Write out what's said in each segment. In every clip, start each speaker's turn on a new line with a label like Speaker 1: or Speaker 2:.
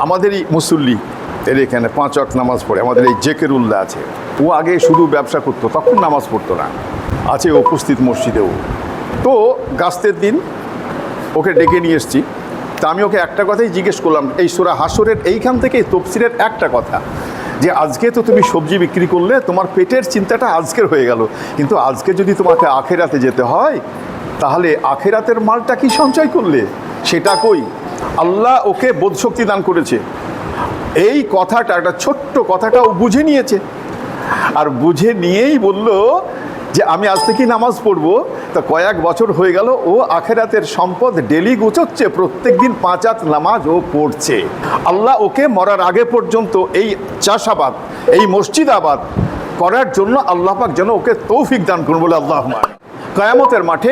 Speaker 1: আমাদের এই মুসল্লি এর এখানে 5 ওয়াক্ত নামাজ পড়ে, আমাদের এই জেকেরুল্লাহ আছে, ও আগে শুধু ব্যবসা করতো, তখন নামাজ পড়তো না, আছে উপস্থিত মসজিদেও। তো গাস্তের দিন ওকে ডেকে নিয়ে এসেছি। তা আমি ওকে একটা কথাই জিজ্ঞেস করলাম, এই সূরা হাসরের এইখান থেকে তফসিরের একটা কথা, যে আজকে তো তুমি সবজি বিক্রি করলে, তোমার পেটের চিন্তাটা আজকের হয়ে গেল, কিন্তু আজকে যদি তোমাকে আখেরাতে যেতে হয়, তাহলে আখেরাতের মালটা কি সঞ্চয় করলে, সেটা কই? আল্লাহ ওকে বোধশক্তি দান করেছে, এই কথাটা, একটা ছোট্ট কথাটা ও বুঝে নিয়েছে। আর বুঝে নিয়েই বলল যে আমি আজ থেকেই নামাজ পড়বো। তা কয়েক বছর হয়ে গেল ও আখেরাতের সম্পদ ডেলি গুছোচ্ছে, প্রত্যেক দিন 5 ওয়াক্ত নামাজ ও পড়ছে। আল্লাহ ওকে মরার আগে পর্যন্ত এই চাষাবাদ, এই মসজিদ আবাদ করার জন্য আল্লাহ পাক যেন ওকে তৌফিক দান করুন বলে আল্লাহুম্মা। কিয়ামতের মাঠে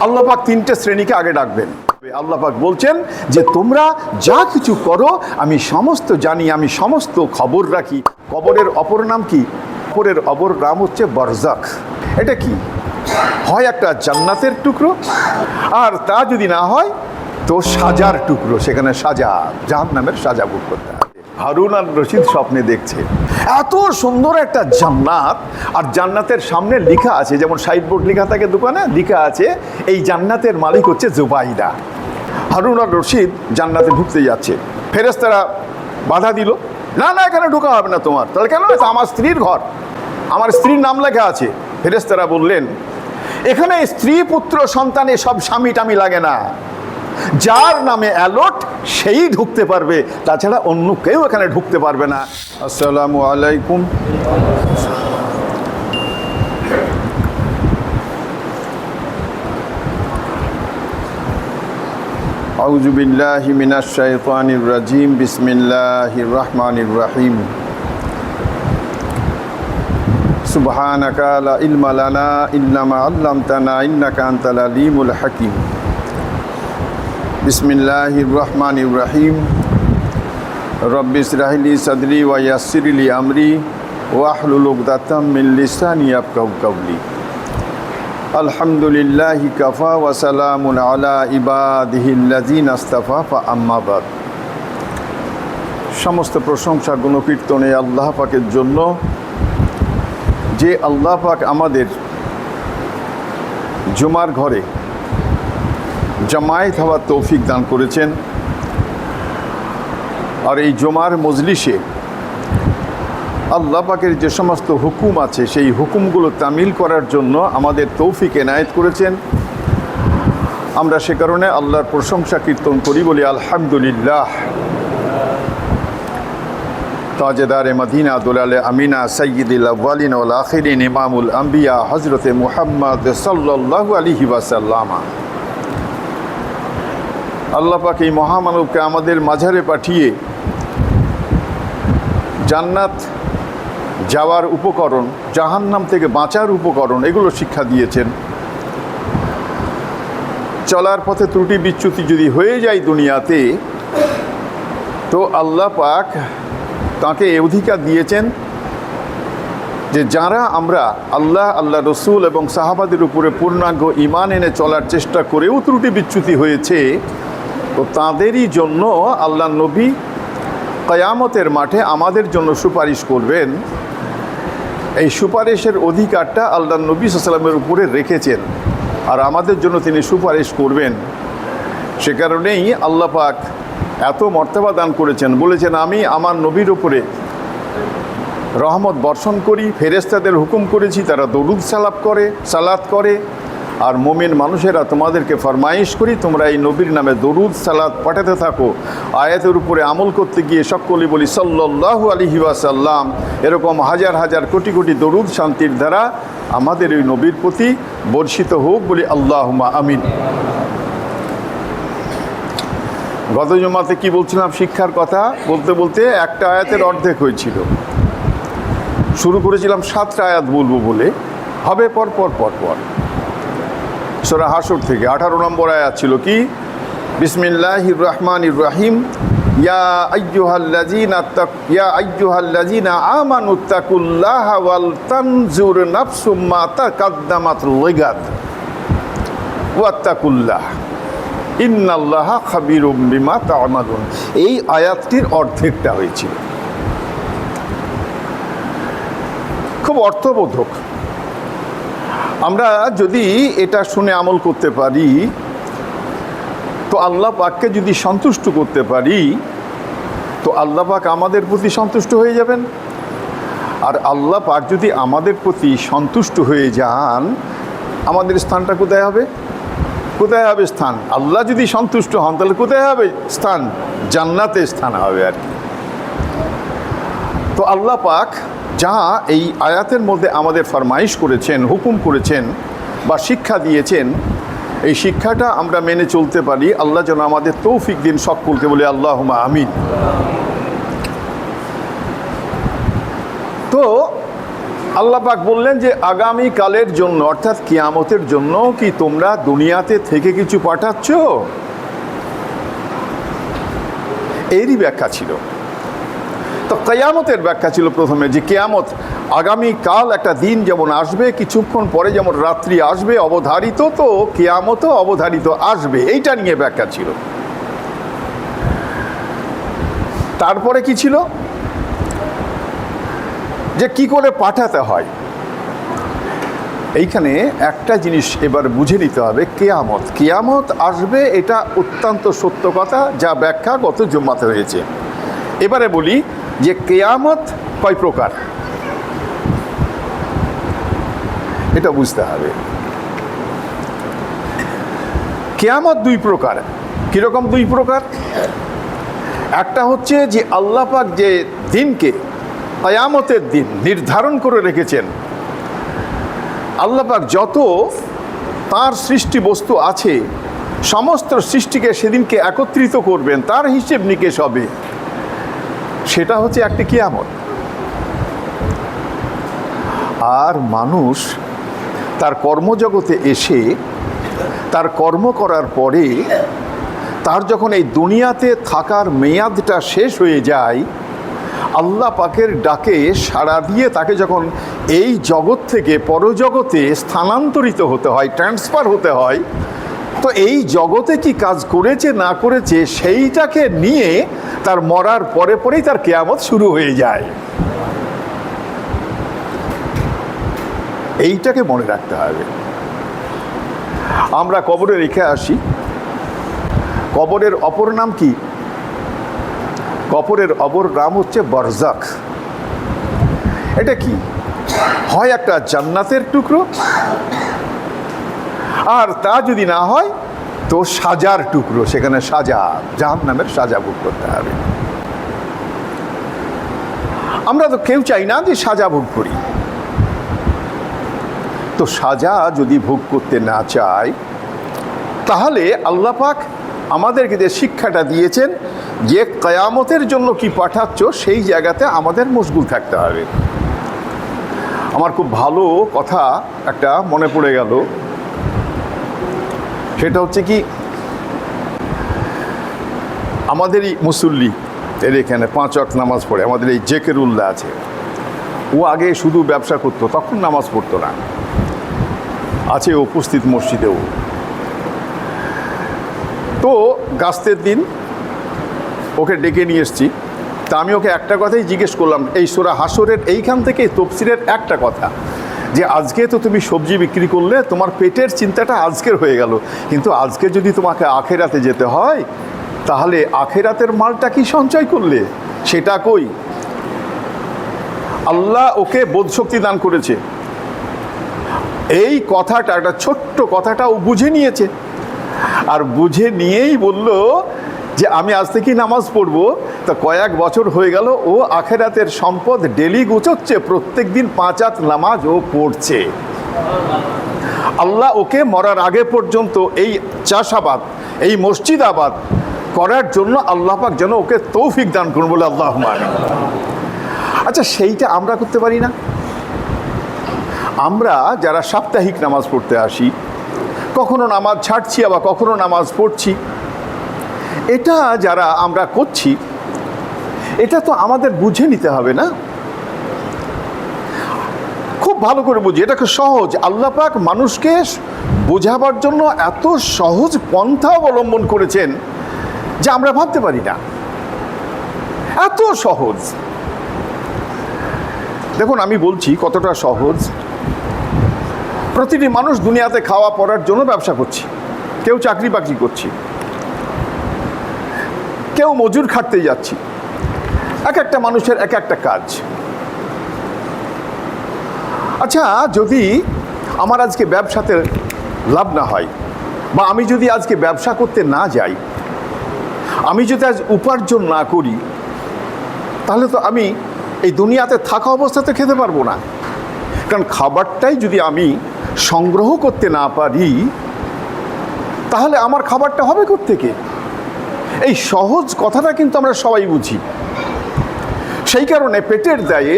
Speaker 1: আল্লাহ পাক 3টে শ্রেণীকে আগে ডাকবেন। আল্লাহ পাক বলছেন যে তোমরা যা কিছু করো আমি সমস্ত জানি, আমি সমস্ত খবর রাখি। কবরের অপর নাম কি? কবরের অপর নাম হচ্ছে বরজাখ। এটা কি হয়? একটা জান্নাতের টুকরো, আর তা যদি না হয় তো সাজার টুকরো, সেখানে সাজা, জাহান্নামের সাজা ভোগ করতে হবে। হারুন আর রশিদ স্বপ্নে দেখছে এত সুন্দর একটা জান্নাত, আর জান্নাতের সামনে লেখা আছে, যেমন সাইডবোর্ড লেখা থাকে দোকানে, লেখা আছে এই জান্নাতের মালিক হচ্ছে জুবাইদা। হারুন আর রশিদ জান্নাতে ঢুকতে যাচ্ছে, ফেরেশতারা বাধা দিল, না না এখানে ঢোকা হবে না তোমার। তাহলে কেন? এটা আমার স্ত্রীর ঘর, আমার স্ত্রীর নাম লেখা আছে। ফেরেশতারা বললেন এখানে স্ত্রী পুত্র সন্তান এসব স্বামী টামি লাগে না, যার নামে অ্যালট সেই ঢুকতে পারবে, তাছাড়া অন্য কেউ এখানে ঢুকতে পারবে না। আসসালামু আলাইকুম। আউযু বিল্লাহি মিনাশ শাইতানির রাজিম। বিসমিল্লাহির রহমানির রহিম। সুবহানাকা লা ইলমা লানা ইল্লা মা আল্লামতানা ইন্নাকা আনতাল আলিমুল হাকিম। বিসমিল্লাহির রহমানির রহিম। রব্বি ইশরাহ লি সাদরি ওয়া ইয়াসসির লি আমরি ওয়াহলুল উকদাতাম মিন লিসানি ইয়াফকাহু কাওলি। আলহামদুলিল্লাহি কাফা ওয়া সালামুন আলা ইবাদিহিল্লাযিনা ইসতাফা ফা আম্মা বাদ। সমস্ত প্রশংসা গুণকীর্তনে আল্লাহ পাকের জন্য, যে আল্লাহ পাক আমাদের জুমার ঘরে জামায়াত হওয়ার তৌফিক দান করেছেন। আর এই জুমার মজলিসে আল্লাহ পাকের যে সমস্ত হুকুম আছে সেই হুকুমগুলো তামিল করার জন্য আমাদের তৌফিক এনায়েত করেছেন। আমরা সে কারণে আল্লাহর প্রশংসা কীর্তন করি, বলি আলহামদুলিল্লাহ। তাজেদারে মদিনা দুলালে আমিনা সৈয়দুল আউয়ালিন ওয়াল আখিরিন ইমামুল আম্বিয়া হযরতে মুহাম্মদ সাল্লাল্লাহু আলাইহি ওয়াসাল্লাম। আল্লাহ পাক এই মহামানবকে আমাদের মাঝারে পাঠিয়ে জান্নাত যাওয়ার উপকরণ, জাহান্নাম থেকে বাঁচার উপকরণ, এগুলো শিক্ষা দিয়েছেন। চলার পথে ত্রুটি বিচ্যুতি যদি হয়ে যায় দুনিয়াতে, তো আল্লাহ পাক তাকে এ অধিকার দিয়েছেন যে যারা আমরা আল্লাহ, আল্লাহ রসুল এবং সাহাবাদের উপরে পূর্ণাঙ্গ ঈমান এনে চলার চেষ্টা করেও ত্রুটি বিচ্যুতি হয়েছে, তো তাদেরই জন্য আল্লাহ নবী কিয়ামতের মাঠে আমাদের জন্য সুপারিশ করবেন। এই সুপারিশের অধিকারটা আল্লাহ নবী সাল্লাল্লাহু আলাইহি ওয়াসাল্লামের উপরে রেখেছেন, আর আমাদের জন্য তিনি সুপারিশ করবেন। সে কারণেই আল্লাহ পাক এত মর্তবা দান করেছেন, বলেছেন আমি আমার নবীর উপরে রহমত বর্ষণ করি, ফেরেশতাদের হুকুম করেছি তারা দরুদ সালাত করে, আর মুমিন মানুষেরা তোমাদেরকে ফরমাইশ করি তোমরা এই নবীর নামে দরুদ সালাত পাঠাতে থাকো। আয়াতের উপরে আমল করতে গিয়ে সকলেই বলি সাল্লাল্লাহু আলাইহি ওয়াসাল্লাম। এরকম হাজার হাজার কোটি কোটি দরুদ শান্তির দ্বারা আমাদের ওই নবীর প্রতি বর্ষিত হোক, বলি আল্লাহুম্মা আমিন। গত জুমাতে কি বলছিলাম? শিক্ষার কথা বলতে বলতে একটা আয়াতের অর্ধেক হয়েছিল। শুরু করেছিলাম 7টা আয়াত বলবো বলে, হবে পর পর পর পর। সূরা হাশর থেকে 18 নম্বর আয়াত ছিল কি? বিসমিল্লাহির রহমানির রহিম। ইয়া আইয়ুহাল্লাযীনা আমানুত্তাকুল্লাহা ওয়াল তানজুর নাফসুম মা তাকাদ্দামাত লিগাদ ওয়াত্তাকুল্লাহ। ইন্নাল্লাহা খাবিরুম বিমা তা'মালুন, এই আয়াতটির অর্ধেকটা হয়েছিল। খুব অর্থবোধক। আমরা যদি এটা শুনে আমল করতে পারি, তো আল্লাহ পাককে যদি সন্তুষ্ট করতে পারি, তো আল্লাহ পাক আমাদের প্রতি সন্তুষ্ট হয়ে যাবেন। আর আল্লাহ পাক যদি আমাদের প্রতি সন্তুষ্ট হয়ে যান, আমাদের স্থানটা কোথায় হবে? কোথায় হবে স্থান? আল্লাহ যদি সন্তুষ্ট হন তাহলে কোথায় হবে স্থান? জান্নাতে স্থান হবে আর কি। তো আল্লাহ পাক যা এই আয়াতের মধ্যে আমাদের ফরমাইশ করেছেন, হুকুম করেছেন বা শিক্ষা দিয়েছেন, এই শিক্ষাটা আমরা মেনে চলতে পারি। আল্লাহ যেন আমাদের তৌফিক দিন সকলকে, বলে আল্লাহুম্মা আমিন। তো আল্লাহ পাক বললেন যে আগামী কালের জন্য, অর্থাৎ কিয়ামতের জন্য কি তোমরা দুনিয়াতে থেকে কিছু পাঠাচ্ছ? এরই ব্যাখ্যা ছিল। তো কিয়ামতের ব্যাখ্যা ছিল প্রথমে, যে কিয়ামত আগামী কাল একটা দিন যেমন আসবে, কিছুক্ষণ পরে যেমন রাত্রি আসবে অবধারিত, তো কিয়ামতও অবধারিত আসবে, এইটা নিয়ে ব্যাখ্যা ছিল। তারপরে কি ছিল? যে কি করে পাঠাতে হয়। এইখানে একটা জিনিস এবার বুঝে নিতে হবে, কিয়ামত আসবে, এটা অত্যন্ত সত্য কথা, যা ব্যাখ্যা গত জুম্মাতে হয়েছে। এবারে বলি যে কিয়ামত কয় প্রকার, এটা বুঝতে হবে। কিয়ামত দুই প্রকার। কিরকম দুই প্রকার? একটা হচ্ছে যে আল্লাহ পাক যে দিনকে, কিয়ামতের দিন নির্ধারণ করে রেখেছেন, আল্লাহ পাক যত তার সৃষ্টি বস্তু আছে সমস্ত সৃষ্টিকে সেদিনকে একত্রিত করবেন, তার হিসেব নিকেশ হবে, সেটা হচ্ছে একটি কিয়ামত। আর মানুষ তার কর্মজগতে এসে তার কর্ম করার পরে তার যখন এই দুনিয়াতে থাকার মেয়াদটা শেষ হয়ে যায়, আল্লাহ পাকের ডাকে সাড়া দিয়ে তাকে যখন এই জগৎ থেকে পরজগতে স্থানান্তরিত হতে হয়, ট্রান্সফার হতে হয়, তো এই জগতে কি কাজ করেছে না করেছে সেইটাকে নিয়ে তার মরার পরে পরেই তার কিয়ামত শুরু হয়ে যায়। এইটাকে মনে রাখতে হবে। আমরা কবরে রেখে আসি, কবরের অপর নাম কি? কবরের অপর নাম হচ্ছে বারজাখ। এটা কি? হয় একটা জান্নাতের টুকরো, আর তা যদি না হয় তো সাজার টুকরো, সেখানে সাজা, জাহান্নামের সাজা ভোগ করতে হবে। আমরা তো কেউ চাই না যে সাজা ভোগ করি। তো সাজা যদি ভোগ করতে না চাই, তাহলে আল্লাহ পাক আমাদেরকে যে শিক্ষাটা দিয়েছেন যে কিয়ামতের জন্য কি পাঠাচ্ছ, সেই জায়গাতে আমাদের মশগুল থাকতে হবে। আমার খুব ভালো কথা একটা মনে পড়ে গেল, সেটা হচ্ছে কি, আমাদেরই মুসল্লি এর এখানে 5 ওয়াক্ত নামাজ পড়ে, আমাদের এই জেকেরুল্লাহ আছে, ও আগে শুধু ব্যবসা করতো, তখন নামাজ পড়তো না, আছে উপস্থিত মসজিদেও। তো গাস্তের দিন ওকে ডেকে নিয়ে এসছি, তা আমি ওকে একটা কথাই জিজ্ঞেস করলাম, এই সূরা হাসরের এইখান থেকে তফসিরের একটা কথা, যে আজকে তো তুমি সবজি বিক্রি করলে, তোমার পেটের চিন্তাটা আজকের হয়ে গেল, কিন্তু আজকে যদি তোমাকে আখেরাতে যেতে হয়, তাহলে আখেরাতের মালটা কি সঞ্চয় করলে, সেটা কই? আল্লাহ ওকে বোধশক্তি দান করেছে, এই কথাটা, একটা ছোট্ট কথাটা ও বুঝে নিয়েছে, আর বুঝে নিয়েই বলল যে আমি আজ থেকেই নামাজ পড়বো। তো কয়েক বছর হয়ে গেল ও আখেরাতের সম্পদ ডেলি গুছোচ্ছে, প্রত্যেক দিন 5 ওয়াক্ত নামাজ ও পড়ছে। আল্লাহ ওকে মরার আগে পর্যন্ত এই চাষাবাদ, এই মসজিদ আবাদ করার জন্য আল্লাহ পাক যেন ওকে তৌফিক দান করুন, বলে আল্লাহুম্মা আমিন। আচ্ছা, সেইটা আমরা করতে পারি না? আমরা যারা সাপ্তাহিক নামাজ পড়তে আসি, কখনো নামাজ ছাড়ছি, আবার কখনো নামাজ পড়ছি, এটা যারা আমরা করছি, এটা তো আমাদের বুঝে নিতে হবে না? খুব ভালো করে বুঝি, এটা খুব সহজ। আল্লাহ পাক মানুষকে বোঝাবার জন্য এত সহজ পন্থা অবলম্বন করেছেন যে আমরা ভাবতে পারি না, এত সহজ। দেখুন আমি বলছি কতটা সহজ। প্রতিটি মানুষ দুনিয়াতে খাওয়া পড়ার জন্য ব্যবসা করছি, কেউ চাকরি বাকরি করছি, কেউ মজুর খাটতে যাচ্ছি। এক একটা মানুষের এক একটা কাজ। আচ্ছা, যদি আমার আজকে ব্যবসাতে লাভ না হয়, বা আমি যদি আজকে ব্যবসা করতে না যাই, আমি যদি আজ উপার্জন না করি, তাহলে তো আমি এই দুনিয়াতে থাকা অবস্থাতে খেতে পারবো না। কারণ খাবারটাই যদি আমি সংগ্রহ করতে না পারি, তাহলে আমার খাবারটা হবে কোত্থেকে? এই সহজ কথাটা কিন্তু আমরা সবাই বুঝি। সেই কারণে পেটের দায়ে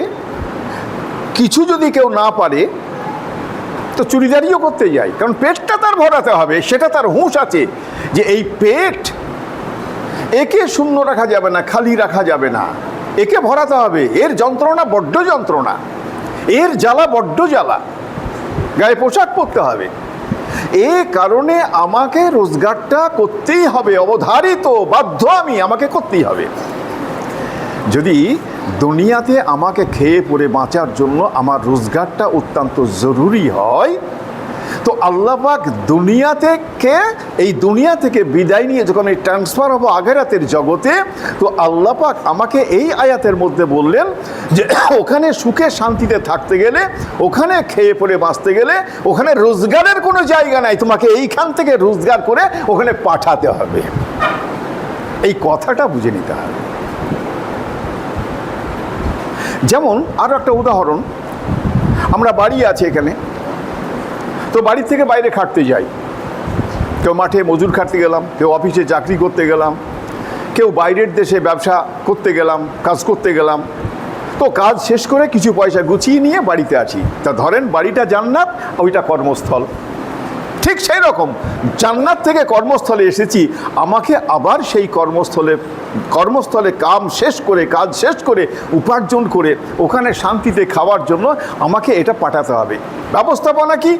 Speaker 1: কিছু যদি কেউ না পারে তো চুরিদারিও করতে যায়, কারণ পেটটা তার ভরাতে হবে। সেটা তার হুঁশ আছে যে এই পেট, একে শূন্য রাখা যাবে না, খালি রাখা যাবে না, একে ভরাতে হবে। এর যন্ত্রণা বড্ড যন্ত্রণা, এর জ্বালা বড্ড জ্বালা, গায়ে পোশাক পরতে হবে। এ কারণে আমাকে রোজগারটা করতেই হবে, অবধারিত, বাধ্য, আমাকে করতেই হবে। যদি দুনিয়াতে আমাকে খেয়ে পরে বাঁচার জন্য আমার রোজগারটা অত্যন্ত জরুরি হয়, তো আল্লাহ পাক এই দুনিয়া থেকে বিদায় নিয়ে যখন এই ট্রান্সফার হবো আখিরাতের জগতে, তো আল্লাহ পাক আমাকে এই আয়াতের মধ্যে বললেন যে ওখানে সুখে শান্তিতে থাকতে গেলে, ওখানে খেয়ে পরে বাঁচতে গেলে, ওখানে রোজগারের কোনো জায়গা নাই, তোমাকে এইখান থেকে রোজগার করে ওখানে পাঠাতে হবে। এই কথাটা বুঝে নিতে হবে। যেমন আরও একটা উদাহরণ, আমরা বাড়ি আছে এখানে, তো বাড়ি থেকে বাইরে খাটতে যাই। কেউ মাঠে মজুর খাটতে গেলাম, কেউ অফিসে চাকরি করতে গেলাম, কেউ বাইরের দেশে ব্যবসা করতে গেলাম, কাজ করতে গেলাম। তো কাজ শেষ করে কিছু পয়সা গুছিয়ে নিয়ে বাড়িতে আছি। তা ধরেন বাড়িটা জান্নাত, ওইটা কর্মস্থল। ঠিক সেই রকম জান্নাত থেকে কর্মস্থলে এসেছি, আমাকে আবার সেই কর্মস্থলে কাজ শেষ করে উপার্জন করে ওখানে শান্তিতে খাওয়ার জন্য আমাকে এটা পাঠাতে হবে। ব্যবস্থাপনা কি?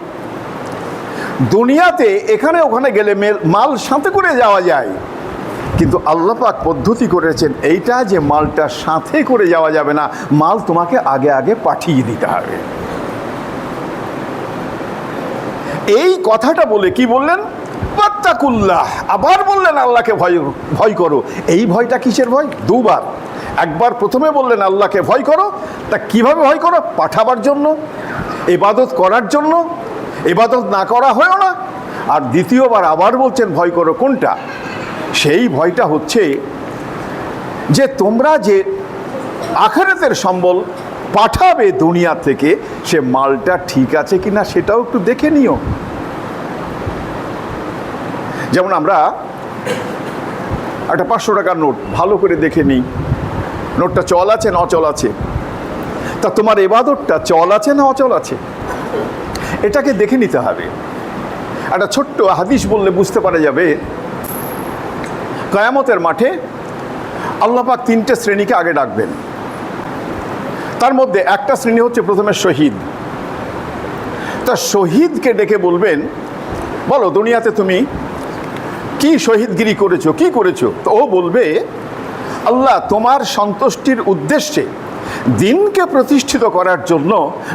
Speaker 1: দুনিয়াতে এখানে ওখানে গেলে মাল সাথে করে যাওয়া যায়, কিন্তু আল্লাহ পাক পদ্ধতি করেছেন এইটা যে মালটা সাথে করে যাওয়া যাবে না, মাল তোমাকে আগে আগে পাঠিয়ে দিতে হবে। এই কথাটা বলে কি বললেন? ওয়াত্তাকুল্লাহ। আবার বললেন আল্লাহকে ভয় করো। এই ভয়টা কিসের ভয়? দুবার। একবার প্রথমে বললেন আল্লাহকে ভয় করো, তা কিভাবে ভয় করো? পাঠাবার জন্য, ইবাদত করার জন্য। ইবাদত না করা হয় না। আর দ্বিতীয়বার আবার বলছেন ভয় করো। কোনটা? সেই ভয়টা হচ্ছে যে তোমরা যে আখিরাতের সম্বল পাঠাবে দুনিয়া থেকে, সে মালটা ঠিক আছে কিনা সেটাও একটু দেখে নিও। যেমন আমরা একটা 500 টাকার নোট ভালো করে দেখে নিই, নোটটা চল আছে না অচল আছে। তা তোমার ইবাদতটা চল আছে না অচল আছে, এটাকে দেখে নিতে হবে। একটা ছোট্ট হাদিস বললে বুঝতে পারা যাবে। কিয়ামতের মাঠে আল্লাহ পাক 3টে শ্রেণীকে আগে ডাকবেন। তার মধ্যে একটা শ্রেণী হচ্ছে প্রথমে শহীদ। তা শহীদকে ডেকে বলবেন, বলো দুনিয়াতে তুমি কি শহীদগিরি করেছো, কি করেছো? তো ও বলবে, আল্লাহ তোমার সন্তুষ্টির উদ্দেশ্যে দিনকে প্রতিষ্ঠিত করার জন্য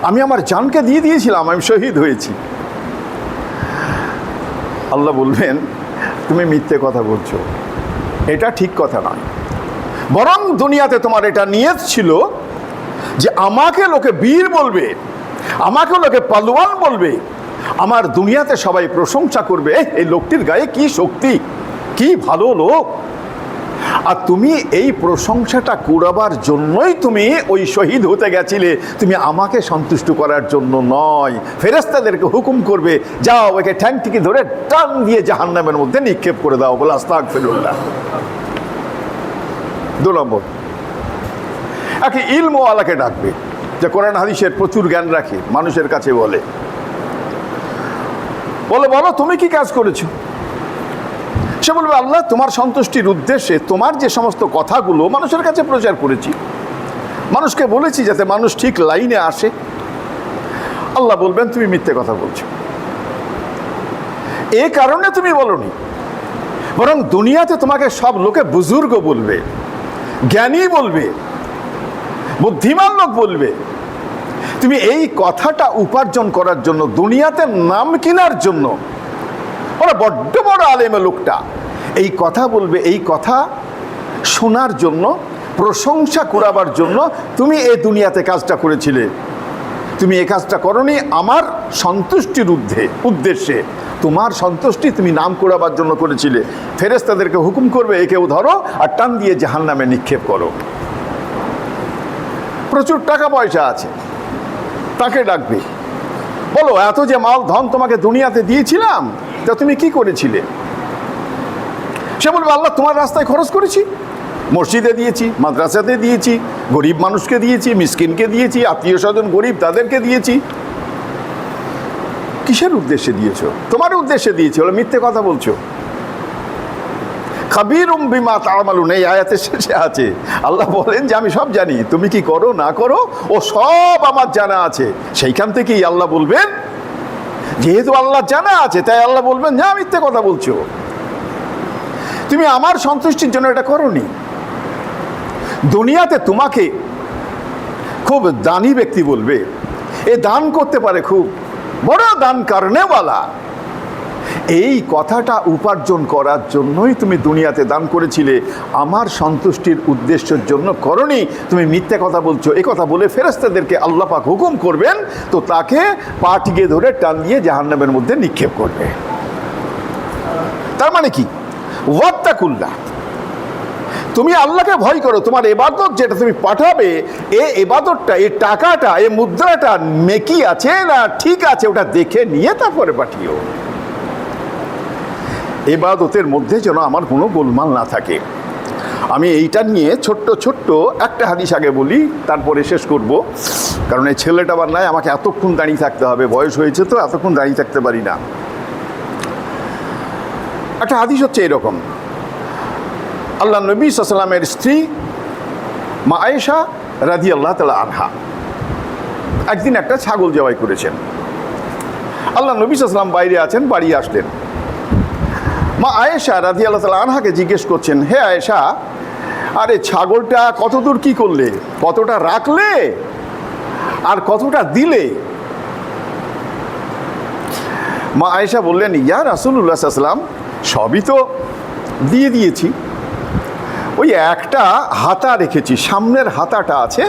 Speaker 1: আমি আমার জানকে দিয়ে দিয়েছিলাম, আমি শহীদ হয়েছি। আল্লাহ বলবেন, তুমি মিথ্যে কথা বলছো, এটা ঠিক কথা নয়। বরং দুনিয়াতে তোমার এটা নিয়ত ছিল যে আমাকে লোকে বীর বলবে, আমাকে লোকে পালোয়ান বলবে, আমার দুনিয়াতে সবাই প্রশংসা করবে, এই লোকটির গায়ে কি শক্তি, কি ভালো লোক। আর তুমি এই প্রশংসাটা কুড়াবার জন্যই তুমি ওই শহীদ হতে গেছিলে, তুমি আমাকে সন্তুষ্ট করার জন্য নয়। ফেরেশতাদেরকে হুকুম করবে, যাও একে ঠ্যাংটিকে ধরে টান দিয়ে জাহান্নামের মধ্যে নিক্ষেপ করে দাও, বলে আস্তাগফিরুল্লাহ। 2 নম্বর, একে ইলমওয়ালাকে ডাকবে, যে কোরআন হাদিসের প্রচুর জ্ঞান রাখে, মানুষের কাছে বলে বলো তুমি কি কাজ করেছো? সে বলবে, আল্লাহ তোমার সন্তুষ্টির উদ্দেশ্যে তোমার যে সমস্ত কথাগুলো মানুষের কাছে প্রচার করেছি, মানুষকে বলেছি যাতে মানুষ ঠিক লাইনে আসে। আল্লাহ বলবেন তুমি মিথ্যে কথা বলছো। এ কারণে তুমি বলনি, বরং দুনিয়াতে তোমাকে সব লোকে বুজুর্গ বলবে, জ্ঞানী বলবে, বুদ্ধিমান লোক বলবে। তুমি এই কথাটা উপার্জন করার জন্য, দুনিয়াতে নাম কেনার জন্য, ওরা বড্ড বড় আলেমে লোকটা এই কথা বলবে, এই কথা শোনার জন্য, প্রশংসা করাবার জন্য তুমি এই দুনিয়াতে কাজটা করেছিলে। তুমি এই কাজটা করনি আমার সন্তুষ্টির উদ্দেশ্যে, তোমার সন্তুষ্টি তুমি নাম করাবার জন্য করেছিলে। ফেরেশতাদেরকে হুকুম করবে একেও ধরো আর টান দিয়ে জাহান্নামে নিক্ষেপ করো। প্রচুর টাকা পয়সা আছে, তাকে ডাকবে, বলো এত যে মাল ধন তোমাকে দুনিয়াতে দিয়েছিলাম, তা তুমি কি করেছিলে? সে বলবে আল্লাহ তোমার রাস্তায় খরচ করেছি, মসজিদে দিয়েছি, মাদ্রাসাতে দিয়েছি, গরিব মানুষকে দিয়েছি, মিসকিনকে দিয়েছি, আত্মীয় স্বজন গরিব তাদেরকে দিয়েছি। কিসের উদ্দেশ্যে দিয়েছো? তোমার উদ্দেশ্যে দিয়েছি, বলে মিথ্যে কথা বলছো। খাবীরুম বিমা তা'মালুন, এই আয়াতের শেষে আছে আল্লাহ বলেন যে আমি সব জানি, তুমি কি করো না করো ও সব আমার জানা আছে। সেইখান থেকেই আল্লাহ বলবেন, যেহেতু আল্লাহ জানা আছে তাই আল্লাহ বলবেন যা মিথ্যে কথা বলছো, তুমি আমার সন্তুষ্টির জন্য এটা করোনি। দুনিয়াতে তোমাকে খুব দানি ব্যক্তি বলবে, এ দান করতে পারে, খুব বড় দান কারণেওয়ালা। এই কথাটা উপার্জন করার জন্যই তুমি দুনিয়াতে দান করেছিলে, আমার সন্তুষ্টির উদ্দেশ্যের জন্য করনি। তুমি মিথ্যে কথা বলছো। এই কথা বলে ফেরেশতাদেরকে আল্লাহ পাক হুকুম করবেন, তো তাকে পা টিকে ধরে টান দিয়ে জাহান্নামের মধ্যে নিক্ষেপ করবে। তার মানে কি? ওয়াত্তাকুল্লাহ, তুমি আল্লাহকে ভয় করো। তোমার ইবাদত যেটা তুমি পাঠাবে, এই ইবাদতটা, এই টাকাটা, এই মুদ্রাটা নেকি আছে না ঠিক আছে, ওটা দেখে নিয়ে তারপরে পাঠিও। ইবাদতের মধ্যে যেন আমার কোনো গোলমাল না থাকে। আমি এইটা নিয়ে ছোট্ট একটা হাদিস আগে বলি, তারপরে শেষ করব, কারণ এই ছেলেটা আবার নাই, আমাকে এতক্ষণ দাঁড়িয়ে থাকতে হবে, বয়স হয়েছে তো এতক্ষণ দাঁড়িয়ে থাকতে পারি না। একটা হাদিস হচ্ছে এরকম, আল্লাহ নবী সাল্লাল্লাহু আলাইহি ওয়াসাল্লামের স্ত্রী মা আয়েশা রাদিয়াল্লাহু তাআলা আনহা একদিন একটা ছাগল জবাই করেছেন। আল্লাহ নবী সাল্লাল্লাহু আলাইহি ওয়াসাল্লাম বাইরে আছেন, বাড়ি আসলেন। মা আয়েশা রাদিয়াল্লাহু তাআলা আনহাকে জিজ্ঞেস করছেন, হে আয়েশা, আরে ছাগলটা কতদূর কি করলে, কতটা রাখলে আর কতটা দিলে? মা আয়েশা বললেন, ইয়া রাসূলুল্লাহ সাল্লাল্লাহু আলাইহি ওয়াসাল্লাম, সবই তো দিয়ে দিয়েছি, ওই একটা হাতা রেখেছি, সামনের হাতাটা আছে,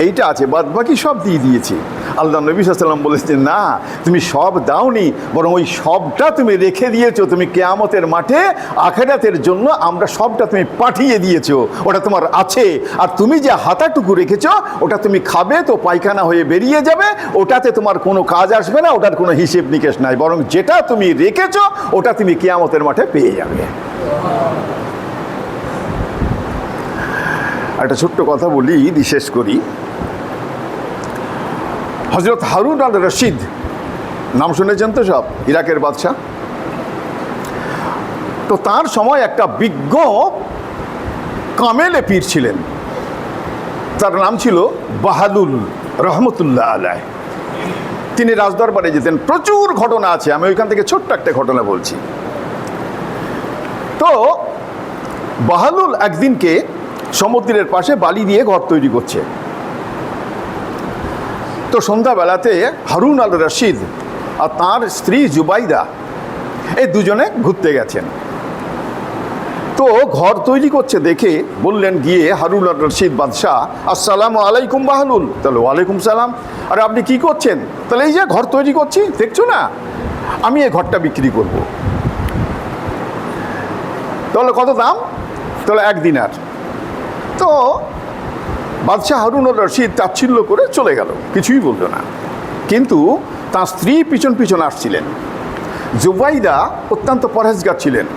Speaker 1: এইটা আছে, বাদ বাকি সব দিয়ে দিয়েছি। আল্লাহ নবী সাল্লাল্লাহু আলাইহি ওয়াসাল্লাম বলেছেন, না তুমি সব দাওনি, বরং ওই সবটা তুমি রেখে দিয়েছো। তুমি কিয়ামতের মাঠে আখিরাতের জন্য আমরা সবটা তুমি পাঠিয়ে দিয়েছো, ওটা তোমার আছে। আর তুমি যে হাতাটুকু রেখেছো ওটা তুমি খাবে তো পায়খানা হয়ে বেরিয়ে যাবে, ওটাতে তোমার কোনো কাজ আসবে না, ওটার কোনো হিসেব নিকেশ নাই, বরং যেটা তুমি রেখেছো ওটা তুমি কিয়ামতের মাঠে পেয়ে যাবে। একটা ছোট্ট কথা বলি, শেষ করি। হযরত হারুন আল রশিদ নাম শুনেছেন তো সব, ইরাকের বাদশাহ। তো তার সময় একটা বিজ্ঞ কামেলে পীর ছিলেন, তার নাম ছিল বাহালুল রহমতুল্লাহ আলাইহ। তিনি রাজদরবারে যেতেন, প্রচুর ঘটনা আছে, আমি ওইখান থেকে ছোট্ট একটা ঘটনা বলছি। তো বাহালুল একদিনকে সমুদ্রের পাশে বালি দিয়ে ঘর তৈরি করছে। তো সন্ধ্যাবেলাতে হারুন আল রশিদ আর তাঁর স্ত্রী জুবাইদা এই দুজনে ঘুরতে গেছেন। তো ঘর তৈরি করছে দেখে বললেন গিয়ে হারুন আল রশিদ বাদশাহ, আসসালামু আলাইকুম বাহালুল। তাহলে ওয়ালাইকুম সালাম। আরে আপনি কি করছেন? তাহলে এই যে ঘর তৈরি করছি দেখছো না, আমি এই ঘরটা বিক্রি করব। তাহলে কত দাম? তাহলে 1 দিনার। তো বাদশাহ হারুন আল রশিদ তাচ্ছিল্য করে চলে গেল, কিছুই বলল না। কিন্তু তার স্ত্রী পিছন পিছন আসছিলেন। জুবাইদা অত্যন্ত পরহেজগার ছিলেন।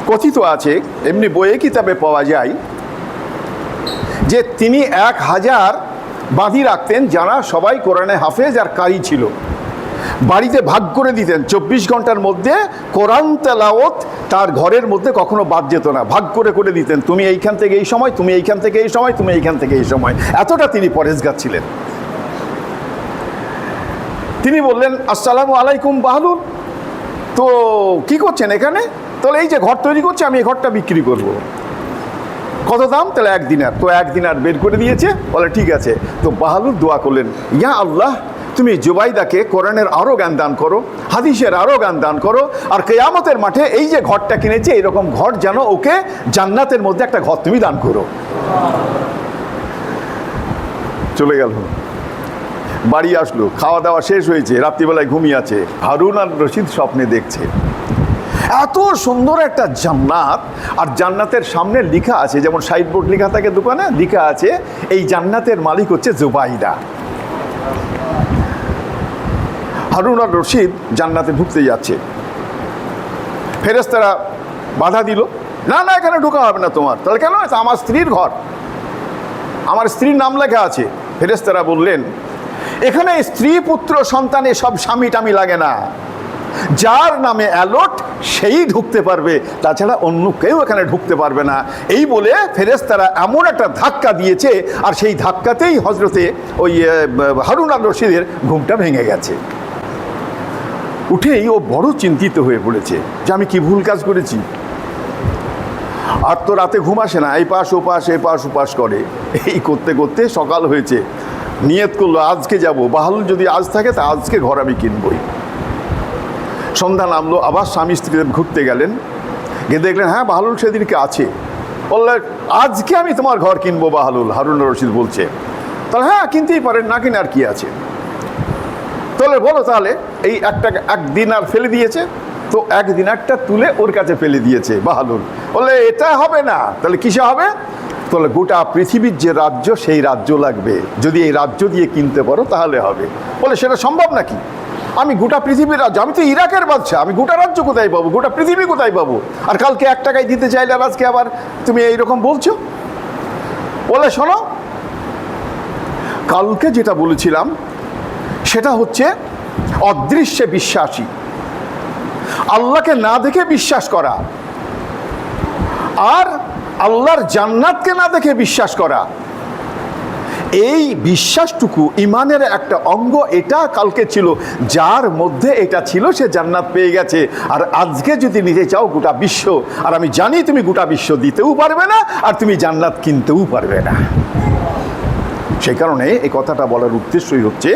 Speaker 1: কথিত আছে, এমনি বইয়ে কিতাবে পাওয়া যায় যে তিনি 1000 বাঁধি রাখতেন, যারা সবাই কোরআনে হাফেজ আর কারি ছিল। বাড়িতে ভাগ করে দিতেন, 24 ঘন্টার মধ্যে কোরআন তেলাওয়াত তার ঘরের মধ্যে কখনো বাদ যেত না, ভাগ করে করে দিতেন, তুমি এইখান থেকে এই সময়, তুমি এইখান থেকে এই সময়, তুমি এইখান থেকে এই সময়। এতটা তিনি পরহেজগার ছিলেন। তিনি বললেন, আসসালামু আলাইকুম বাহলুল, তো কি করছেন এখানে? তাহলে এই যে ঘর তৈরি করছে, আমি এই ঘরটা বিক্রি করব। কত দাম? তাহলে 1 দিনার। তো 1 দিনার বের করে দিয়েছে। বলে ঠিক আছে। তো বাহলুল দোয়া করলেন, ইয়া আল্লাহ, তুমি জুবাইদাকে কোরআনের আরও জ্ঞান দান করো, হাদিসের আরও জ্ঞান দান করো, আর কিয়ামতের মাঠে এই যে ঘরটা কিনেছে এরকম ঘর যেন ওকে জান্নাতের মধ্যে একটা ঘর তুমি দান করো। চলে গেল, বাড়ি আসলো, খাওয়া দাওয়া শেষ হয়েছে, রাত্রিবেলায় ঘুমিয়ে আছে। হারুন আর রশিদ স্বপ্নে দেখছে এত সুন্দর একটা জান্নাত, আর জান্নাতের সামনে লেখা আছে, যেমন সাইডবোর্ড লেখা থাকে দোকানে, লেখা আছে এই জান্নাতের মালিক হচ্ছে জুবাইদা। হারুন আর রশিদ জান্নাতে ঢুকতে যাচ্ছে, ফেরেশতারা বাধা দিল, না না এখানে ঢোকা হবে না তোমার। তাহলে কেন? আমার স্ত্রীর ঘর, আমার স্ত্রীর নাম লেখা আছে। ফেরেশতারা বললেন, এখানে স্ত্রী পুত্র সন্তান এসব স্বামী টামি লাগে না, যার নামে অ্যালট সেই ঢুকতে পারবে, তাছাড়া অন্য কেউ এখানে ঢুকতে পারবে না। এই বলে ফেরেশতারা এমন একটা ধাক্কা দিয়েছে, আর সেই ধাক্কাতেই হজরতে ওই হারুন আর রশিদের ঘুমটা ভেঙে গেছে। উঠেই ও বড় চিন্তিত হয়ে পড়েছে যে আমি কি ভুল কাজ করেছি। আর তো রাতে ঘুম আসে না, এই পাশ ওপাশ এ পাশ ওপাশ করে। এই করতে করতে সকাল হয়েছে, নিয়ত করলো আজকে যাব, বাহলুল যদি আজ থাকে তা আজকে ঘর আমি কিনবই। সন্ধ্যা নামলো, আবার স্বামী স্ত্রী ঘুরতে গেলেন, গিয়ে দেখলেন হ্যাঁ বাহলুল সেদিনকে আছে। বললেন আজকে আমি তোমার ঘর কিনবো বাহলুল। হারুন রশিদ বলছে, তাহলে হ্যাঁ কিনতেই পারেন, না কিনে আর কি আছে। তাহলে বলো, তাহলে এই 1 দিনার ফেলে দিয়েছে, তো 1 দিনারটা তুলে ওর কাছে ফেলে দিয়েছে বাহলুল। বললে এটা হবে না, তাহলে কিসে হবে? তাহলে গোটা পৃথিবীর যে রাজ্য, সেই রাজ্য লাগবে, যদি এই রাজ্য দিয়ে কিনতে পারো তাহলে হবে। বলে সেটা সম্ভব নাকি? আমি গোটা পৃথিবীর রাজ্য, আমি তো ইরাকের বাদশা, আমি গোটা রাজ্য কোথায় পাবো, গোটা পৃথিবী কোথায় পাবো? আর কালকে 1 টাকায় দিতে চাইলে আজকে আবার তুমি এইরকম বলছো। বলে শোনো, কালকে যেটা বলেছিলাম সেটা হচ্ছে অদৃশ্যে বিশ্বাসী, আল্লাহকে না দেখে বিশ্বাস করা, আর আল্লাহর জান্নাতকে না দেখে বিশ্বাস করা। এই বিশ্বাসটুকু ইমানের একটা অঙ্গ, এটা কালকে ছিল, যার মধ্যে এটা ছিল সে জান্নাত পেয়ে গেছে। আর আজকে যদি নিতে চাও গোটা বিশ্ব, আর আমি জানি তুমি গোটা বিশ্ব দিতেও পারবে না, আর তুমি জান্নাত কিনতেও পারবে না। সেই কারণে এই কথাটা বলার উদ্দেশ্যই হচ্ছে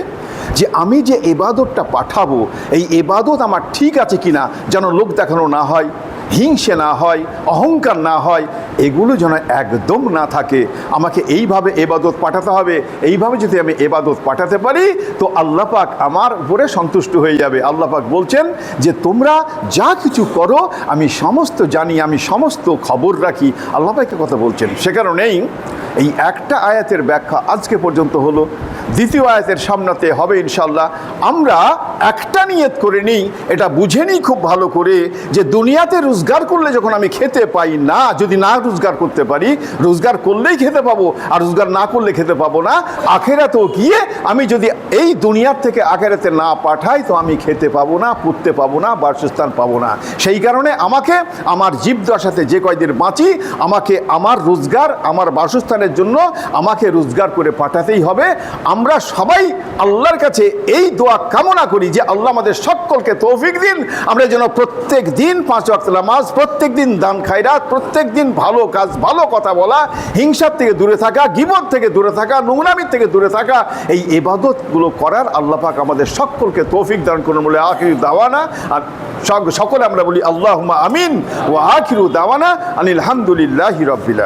Speaker 1: যে আমি যে ইবাদতটা পাঠাবো, এই ইবাদত আমার ঠিক আছে কিনা, যেন লোক দেখানো না হয়, হিংসে না হয়, অহংকার না হয়, এগুলো যেন একদম না থাকে। আমাকে এইভাবে ইবাদত পাঠাতে হবে। এইভাবে যদি আমি ইবাদত পাঠাতে পারি তো আল্লাহ পাক আমার উপরে সন্তুষ্ট হয়ে যাবে। আল্লাহ পাক বলছেন যে তোমরা যা কিছু করো আমি সমস্ত জানি, আমি সমস্ত খবর রাখি। আল্লাহ পাকের কথা বলছেন। সে কারণেই এই একটা আয়াতের ব্যাখ্যা আজকে পর্যন্ত হলো। দ্বিতীয় আয়াতের সামনাতে হবে ইনশাল্লাহ। আমরা একটা নিয়ত করে নিই, এটা বুঝে নিই খুব ভালো করে, যে দুনিয়াতে রোজগার করলে যখন আমি খেতে পাই না, যদি না রোজগার করতে পারি, রোজগার করলেই খেতে পাবো, আর রোজগার না করলে খেতে পাবো না। আখেরাতেও গিয়ে আমি যদি এই দুনিয়ার থেকে আখেরাতে না পাঠাই তো আমি খেতে পাবো না, পড়তে পাবো না, বাসস্থান পাবো না। সেই কারণে আমাকে আমার জীবদশাতে যে কয়দিন বাঁচি, আমাকে আমার রোজগার, আমার বাসস্থানের জন্য আমাকে রোজগার করে পাঠাতেই হবে। আমরা সবাই আল্লাহর কাছে এই দোয়া কামনা করি যে আল্লাহ আমাদের সকলকে তৌফিক দিন, আমরা যেন প্রত্যেক দিন 5 ওয়াক্ত নামাজ, প্রত্যেক দিন দান খায়রাত, প্রত্যেক দিন ভালো কাজ, ভালো কথা বলা, হিংসার থেকে দূরে থাকা, গীবত থেকে দূরে থাকা, নোংরামির থেকে দূরে থাকা, এই ইবাদতগুলো করার আল্লাহ পাক আমাদের সকলকে তৌফিক দান করুন বলে আখিরু দাওয়ানা। আর সকলে আমরা বলি আল্লাহুম্মা আমিন ওয়া আখিরু দাওয়ানা আনিল হামদুলিল্লাহি রাব্বিল আলামিন।